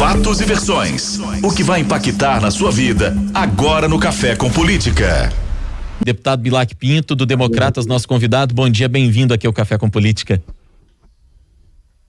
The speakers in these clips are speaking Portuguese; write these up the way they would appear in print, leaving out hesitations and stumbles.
Fatos e versões. O que vai impactar na sua vida agora no Café com Política. Deputado Bilac Pinto, do Democratas, nosso convidado. Bom dia, bem-vindo aqui ao Café com Política.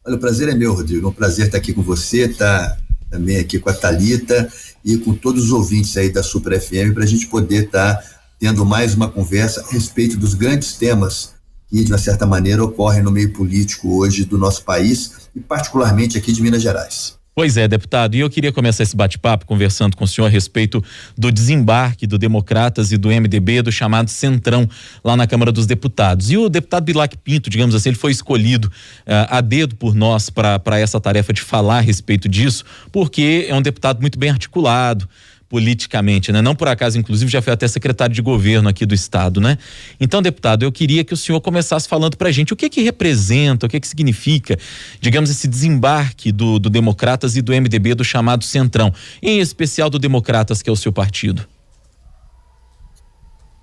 Olha, o prazer é meu, Rodrigo. É um prazer estar aqui com você, tá também aqui com a Thalita e com todos os ouvintes aí da Super FM, para a gente poder estar tendo mais uma conversa a respeito dos grandes temas que, de uma certa maneira, ocorrem no meio político hoje do nosso país e particularmente aqui de Minas Gerais. Pois é, deputado, e eu queria começar esse bate-papo conversando com o senhor a respeito do desembarque do Democratas e do MDB, do chamado Centrão, lá na Câmara dos Deputados. E o deputado Bilac Pinto, digamos assim, ele foi escolhido a dedo por nós para essa tarefa de falar a respeito disso, porque é um deputado muito bem articulado politicamente, né? Não por acaso, inclusive, já foi até secretário de governo aqui do estado, né? Então, deputado, eu queria que o senhor começasse falando pra gente o que representa, o que significa, digamos, esse desembarque do Democratas e do MDB, do chamado Centrão, em especial do Democratas, que é o seu partido.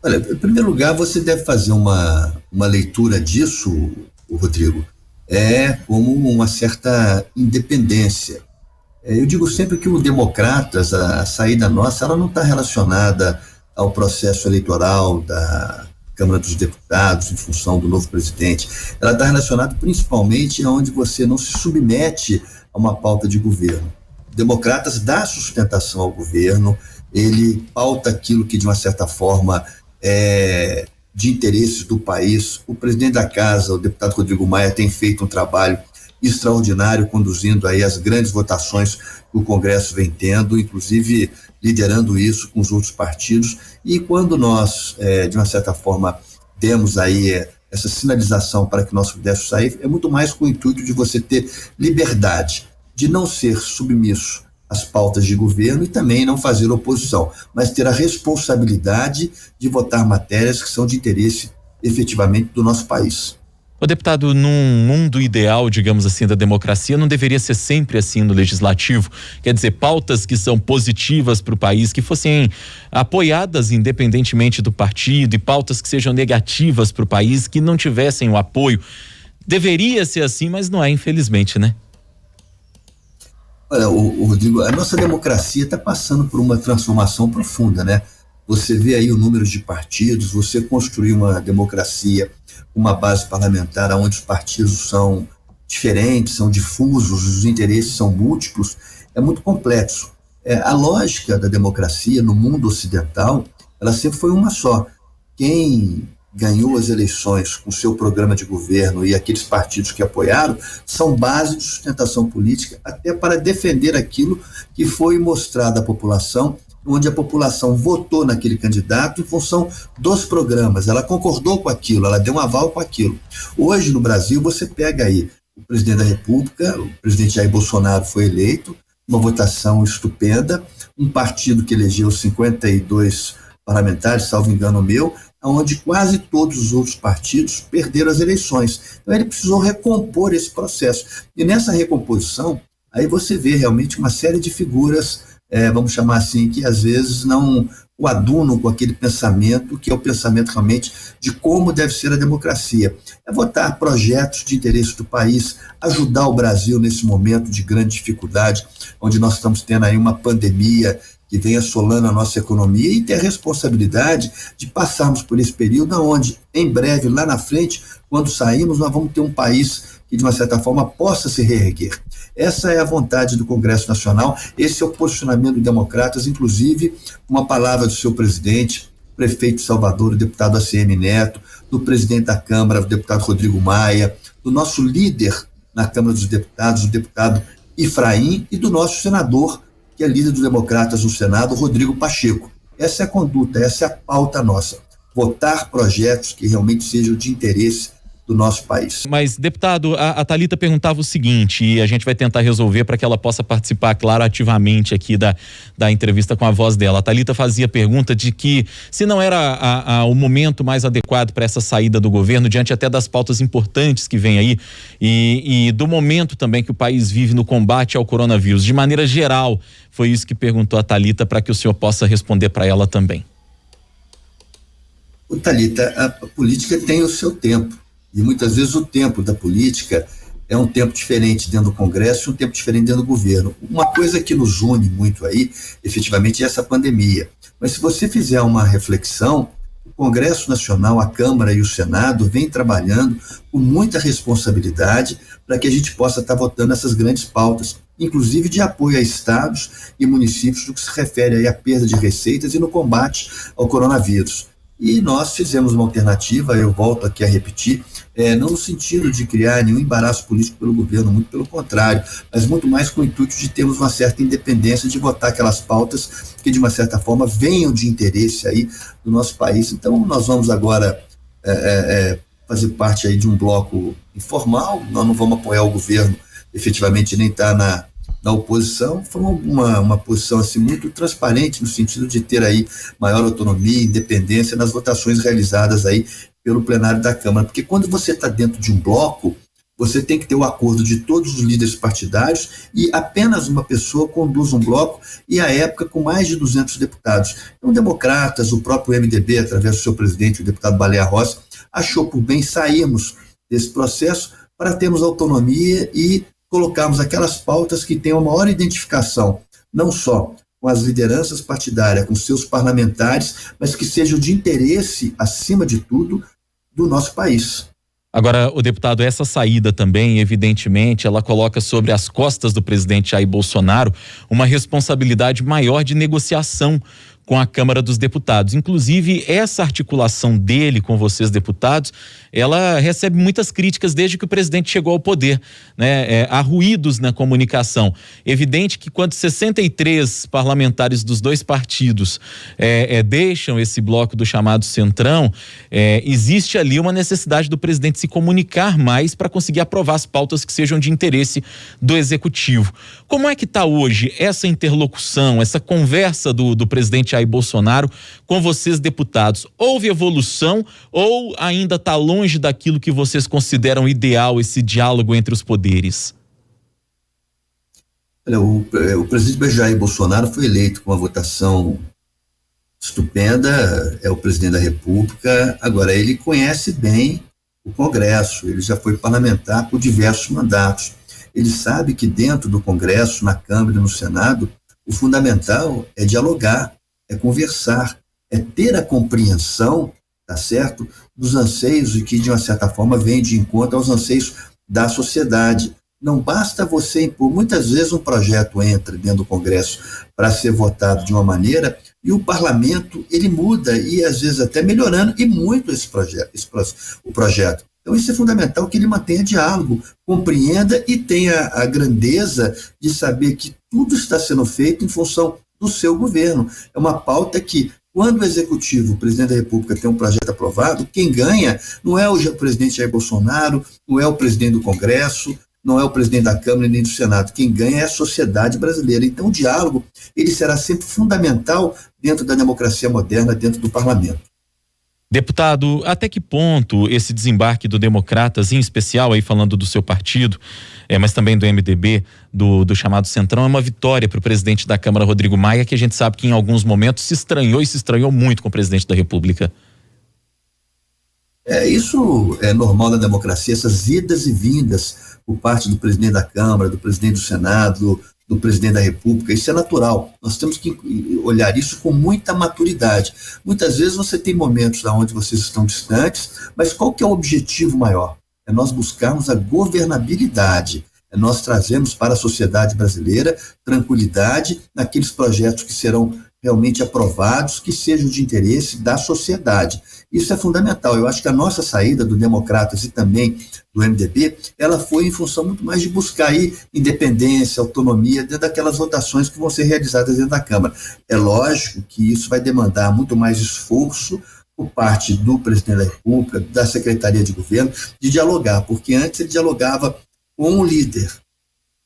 Olha, em primeiro lugar, você deve fazer uma leitura disso, Rodrigo, como uma certa independência. Eu digo sempre que o Democratas, a saída nossa, ela não está relacionada ao processo eleitoral da Câmara dos Deputados em função do novo presidente. Ela está relacionada principalmente onde você não se submete a uma pauta de governo. O Democratas dá sustentação ao governo, ele pauta aquilo que de uma certa forma é de interesses do país. O presidente da casa, o deputado Rodrigo Maia, tem feito um trabalho extraordinário, conduzindo aí as grandes votações que o Congresso vem tendo, inclusive liderando isso com os outros partidos. E quando nós, de uma certa forma, demos aí essa sinalização para que nós pudéssemos sair, é muito mais com o intuito de você ter liberdade, de não ser submisso às pautas de governo e também não fazer oposição, mas ter a responsabilidade de votar matérias que são de interesse efetivamente do nosso país. O deputado, num mundo ideal, digamos assim, da democracia, não deveria ser sempre assim no legislativo? Quer dizer, pautas que são positivas para o país, que fossem apoiadas independentemente do partido, e pautas que sejam negativas para o país, que não tivessem o apoio. Deveria ser assim, mas não é, infelizmente, né? Olha, Rodrigo, a nossa democracia está passando por uma transformação profunda, né? Você vê aí o número de partidos, você construir uma democracia, uma base parlamentar onde os partidos são diferentes, são difusos, os interesses são múltiplos, é muito complexo. A lógica da democracia no mundo ocidental, ela sempre foi uma só. Quem ganhou as eleições com seu programa de governo e aqueles partidos que apoiaram são base de sustentação política até para defender aquilo que foi mostrado à população, onde a população votou naquele candidato em função dos programas, ela concordou com aquilo, ela deu um aval com aquilo. Hoje no Brasil você pega aí o presidente da República, o presidente Jair Bolsonaro foi eleito, uma votação estupenda, um partido que elegeu 52 parlamentares, salvo engano meu, onde quase todos os outros partidos perderam as eleições. Então ele precisou recompor esse processo. E nessa recomposição, aí você vê realmente uma série de figuras, vamos chamar assim, que às vezes não coadunam com aquele pensamento, que é o pensamento realmente de como deve ser a democracia. É votar projetos de interesse do país, ajudar o Brasil nesse momento de grande dificuldade, onde nós estamos tendo aí uma pandemia que vem assolando a nossa economia, e ter a responsabilidade de passarmos por esse período onde, em breve, lá na frente, quando sairmos, nós vamos ter um país que, de uma certa forma, possa se reerguer. Essa é a vontade do Congresso Nacional, esse é o posicionamento dos Democratas, inclusive uma palavra do seu presidente, prefeito de Salvador, o deputado ACM Neto, do presidente da Câmara, o deputado Rodrigo Maia, do nosso líder na Câmara dos Deputados, o deputado Ifraim, e do nosso senador, que é líder dos Democratas no Senado, Rodrigo Pacheco. Essa é a conduta, essa é a pauta nossa. Votar projetos que realmente sejam de interesse do nosso país. Mas, deputado, a Thalita perguntava o seguinte, e a gente vai tentar resolver para que ela possa participar, claro, ativamente aqui da entrevista com a voz dela. A Thalita fazia pergunta de que se não era o momento mais adequado para essa saída do governo, diante até das pautas importantes que vem aí e do momento também que o país vive no combate ao coronavírus. De maneira geral, foi isso que perguntou a Thalita, para que o senhor possa responder para ela também. Thalita, a política tem o seu tempo. E muitas vezes o tempo da política é um tempo diferente dentro do Congresso e um tempo diferente dentro do governo. Uma coisa que nos une muito aí, efetivamente, é essa pandemia. Mas se você fizer uma reflexão, o Congresso Nacional, a Câmara e o Senado vêm trabalhando com muita responsabilidade para que a gente possa estar votando essas grandes pautas, inclusive de apoio a estados e municípios no que se refere aí à perda de receitas e no combate ao coronavírus. E nós fizemos uma alternativa, eu volto aqui a repetir, não no sentido de criar nenhum embaraço político pelo governo, muito pelo contrário, mas muito mais com o intuito de termos uma certa independência de votar aquelas pautas que de uma certa forma venham de interesse aí do nosso país. Então nós vamos agora fazer parte aí de um bloco informal, nós não vamos apoiar o governo efetivamente nem estar na oposição. Foi uma posição assim muito transparente no sentido de ter aí maior autonomia e independência nas votações realizadas aí pelo plenário da Câmara, porque quando você está dentro de um bloco, você tem que ter o acordo de todos os líderes partidários e apenas uma pessoa conduz um bloco, e à época com mais de 200 deputados. Então, democratas, o próprio MDB, através do seu presidente, o deputado Baleia Rossi, achou por bem sairmos desse processo para termos autonomia e colocarmos aquelas pautas que tenham a maior identificação, não só com as lideranças partidárias, com seus parlamentares, mas que sejam de interesse, acima de tudo, do nosso país. Agora, o deputado, essa saída também, evidentemente, ela coloca sobre as costas do presidente Jair Bolsonaro uma responsabilidade maior de negociação com a Câmara dos Deputados. Inclusive, essa articulação dele com vocês, deputados, ela recebe muitas críticas desde que o presidente chegou ao poder, né? Há ruídos na comunicação. Evidente que quando 63 parlamentares dos dois partidos deixam esse bloco do chamado Centrão, existe ali uma necessidade do presidente se comunicar mais para conseguir aprovar as pautas que sejam de interesse do Executivo. Como é que está hoje essa interlocução, essa conversa do presidente Jair Bolsonaro com vocês, deputados? Houve evolução ou ainda está longe daquilo que vocês consideram ideal, esse diálogo entre os poderes? Olha, o presidente Jair Bolsonaro foi eleito com uma votação estupenda, é o presidente da República. Agora, ele conhece bem o Congresso, ele já foi parlamentar por diversos mandatos. Ele sabe que dentro do Congresso, na Câmara e no Senado, o fundamental é dialogar, é conversar, é ter a compreensão, tá certo, dos anseios e que de uma certa forma vem de encontro aos anseios da sociedade. Não basta você impor, muitas vezes um projeto entra dentro do Congresso para ser votado de uma maneira e o parlamento ele muda e às vezes até melhorando e muito o projeto. Então isso é fundamental que ele mantenha diálogo, compreenda e tenha a grandeza de saber que tudo está sendo feito em função do seu governo. É uma pauta que, quando o Executivo, o presidente da República, tem um projeto aprovado, quem ganha não é o presidente Jair Bolsonaro, não é o presidente do Congresso, não é o presidente da Câmara nem do Senado. Quem ganha é a sociedade brasileira. Então o diálogo ele será sempre fundamental dentro da democracia moderna, dentro do parlamento. Deputado, até que ponto esse desembarque do Democratas, em especial aí falando do seu partido, mas também do MDB, do chamado Centrão, é uma vitória para o presidente da Câmara, Rodrigo Maia, que a gente sabe que em alguns momentos se estranhou muito com o presidente da República? Isso é normal na democracia, essas idas e vindas por parte do presidente da Câmara, do presidente do Senado, do presidente da República, isso é natural. Nós temos que olhar isso com muita maturidade. Muitas vezes você tem momentos onde vocês estão distantes, mas qual que é o objetivo maior? É nós buscarmos a governabilidade, é nós trazermos para a sociedade brasileira tranquilidade naqueles projetos que serão realmente aprovados, que sejam de interesse da sociedade. Isso é fundamental. Eu acho que a nossa saída do Democratas e também do MDB, ela foi em função muito mais de buscar aí independência, autonomia dentro daquelas votações que vão ser realizadas dentro da Câmara. É lógico que isso vai demandar muito mais esforço por parte do presidente da República, da Secretaria de Governo, de dialogar, porque antes ele dialogava com o líder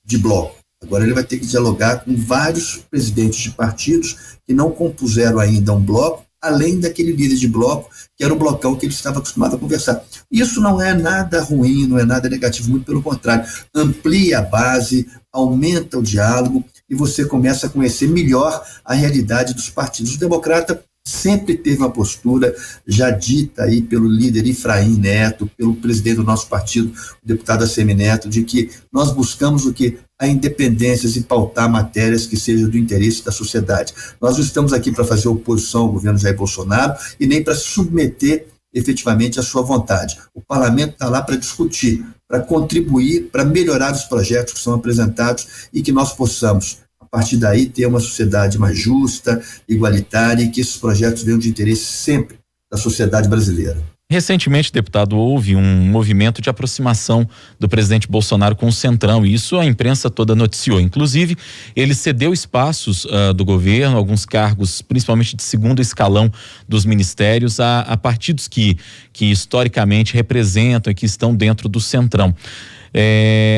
de bloco. Agora ele vai ter que dialogar com vários presidentes de partidos que não compuseram ainda um bloco, além daquele líder de bloco, que era o blocão que ele estava acostumado a conversar. Isso não é nada ruim, não é nada negativo, muito pelo contrário. Amplia a base, aumenta o diálogo e você começa a conhecer melhor a realidade dos partidos. O democrata sempre teve uma postura já dita aí pelo líder Efraim Neto, pelo presidente do nosso partido, o deputado ACM Neto, de que nós buscamos o que? A independência e pautar matérias que sejam do interesse da sociedade. Nós não estamos aqui para fazer oposição ao governo Jair Bolsonaro e nem para submeter efetivamente à sua vontade. O parlamento está lá para discutir, para contribuir, para melhorar os projetos que são apresentados e que nós possamos, a partir daí, ter uma sociedade mais justa, igualitária e que esses projetos venham de interesse sempre da sociedade brasileira. Recentemente, deputado, houve um movimento de aproximação do presidente Bolsonaro com o Centrão, e isso a imprensa toda noticiou. Inclusive, ele cedeu espaços do governo, alguns cargos, principalmente de segundo escalão dos ministérios, a partidos que historicamente representam e que estão dentro do Centrão.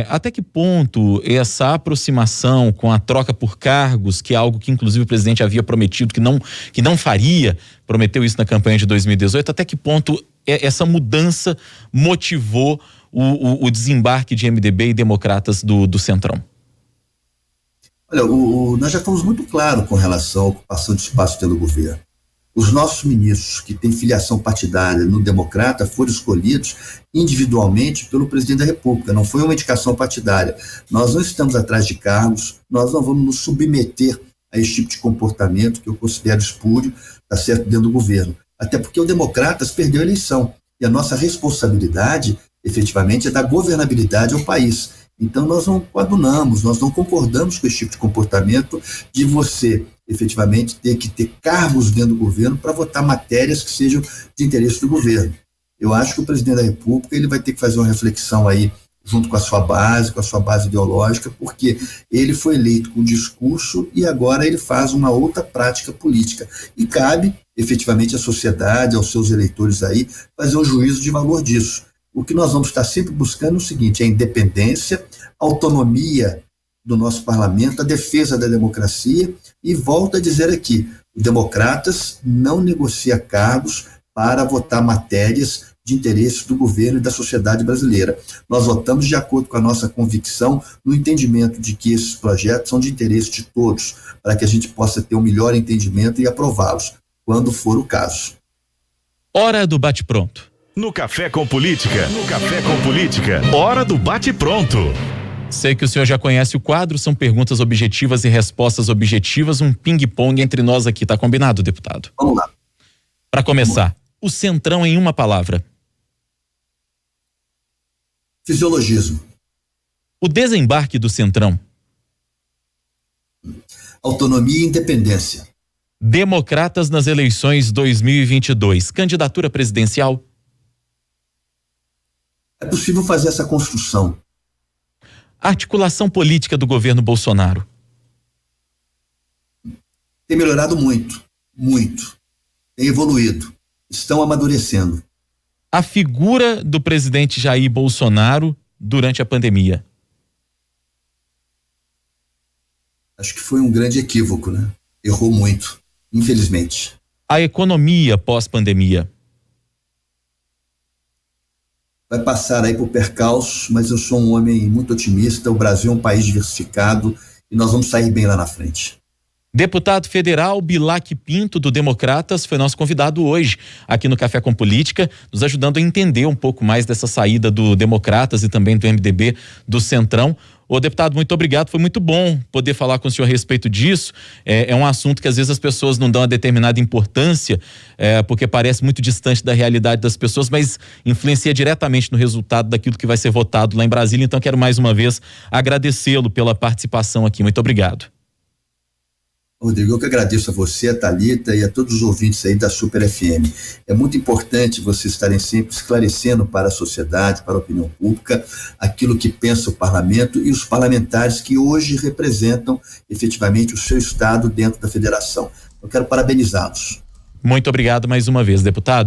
Até que ponto essa aproximação com a troca por cargos, que é algo que inclusive o presidente havia prometido que não faria, prometeu isso na campanha de 2018, até que ponto essa mudança motivou o desembarque de MDB e democratas do Centrão? Olha, nós já fomos muito claros com relação à ocupação de espaço pelo governo. Os nossos ministros que têm filiação partidária no Democrata foram escolhidos individualmente pelo presidente da República, não foi uma indicação partidária. Nós não estamos atrás de cargos, nós não vamos nos submeter a esse tipo de comportamento que eu considero espúrio, tá certo, dentro do governo. Até porque o Democratas perdeu a eleição e a nossa responsabilidade, efetivamente, é dar governabilidade ao país. Então nós não coadunamos, nós não concordamos com esse tipo de comportamento de você efetivamente ter que ter cargos dentro do governo para votar matérias que sejam de interesse do governo. Eu acho que o presidente da República ele vai ter que fazer uma reflexão aí junto com a sua base ideológica, porque ele foi eleito com discurso e agora ele faz uma outra prática política. E cabe efetivamente à sociedade, aos seus eleitores aí, fazer um juízo de valor disso. O que nós vamos estar sempre buscando é o seguinte: a independência, a autonomia do nosso parlamento, a defesa da democracia, e volto a dizer aqui, o Democratas não negocia cargos para votar matérias de interesse do governo e da sociedade brasileira. Nós votamos de acordo com a nossa convicção, no entendimento de que esses projetos são de interesse de todos, para que a gente possa ter um melhor entendimento e aprová-los, quando for o caso. Hora do bate-pronto. No Café com Política, hora do bate-pronto. Sei que o senhor já conhece o quadro, são perguntas objetivas e respostas objetivas, um ping-pong entre nós aqui, tá combinado, deputado? Vamos lá. Para começar, o Centrão em uma palavra. Fisiologismo. O desembarque do Centrão. Autonomia e independência. Democratas nas eleições 2022. Candidatura presidencial. É possível fazer essa construção. Articulação política do governo Bolsonaro. Tem melhorado muito, muito. Tem evoluído. Estão amadurecendo. A figura do presidente Jair Bolsonaro durante a pandemia. Acho que foi um grande equívoco, né? Errou muito, infelizmente. A economia pós-pandemia. Vai passar aí por percalços, mas eu sou um homem muito otimista. O Brasil é um país diversificado e nós vamos sair bem lá na frente. Deputado federal Bilac Pinto, do Democratas, foi nosso convidado hoje aqui no Café com Política, nos ajudando a entender um pouco mais dessa saída do Democratas e também do MDB do Centrão. Ô, deputado, muito obrigado, foi muito bom poder falar com o senhor a respeito disso. É um assunto que às vezes as pessoas não dão uma determinada importância, porque parece muito distante da realidade das pessoas, mas influencia diretamente no resultado daquilo que vai ser votado lá em Brasília. Então quero mais uma vez agradecê-lo pela participação aqui. Muito obrigado. Rodrigo, eu que agradeço a você, a Thalita e a todos os ouvintes aí da Super FM. É muito importante vocês estarem sempre esclarecendo para a sociedade, para a opinião pública, aquilo que pensa o parlamento e os parlamentares que hoje representam efetivamente o seu estado dentro da federação. Eu quero parabenizá-los. Muito obrigado mais uma vez, deputado.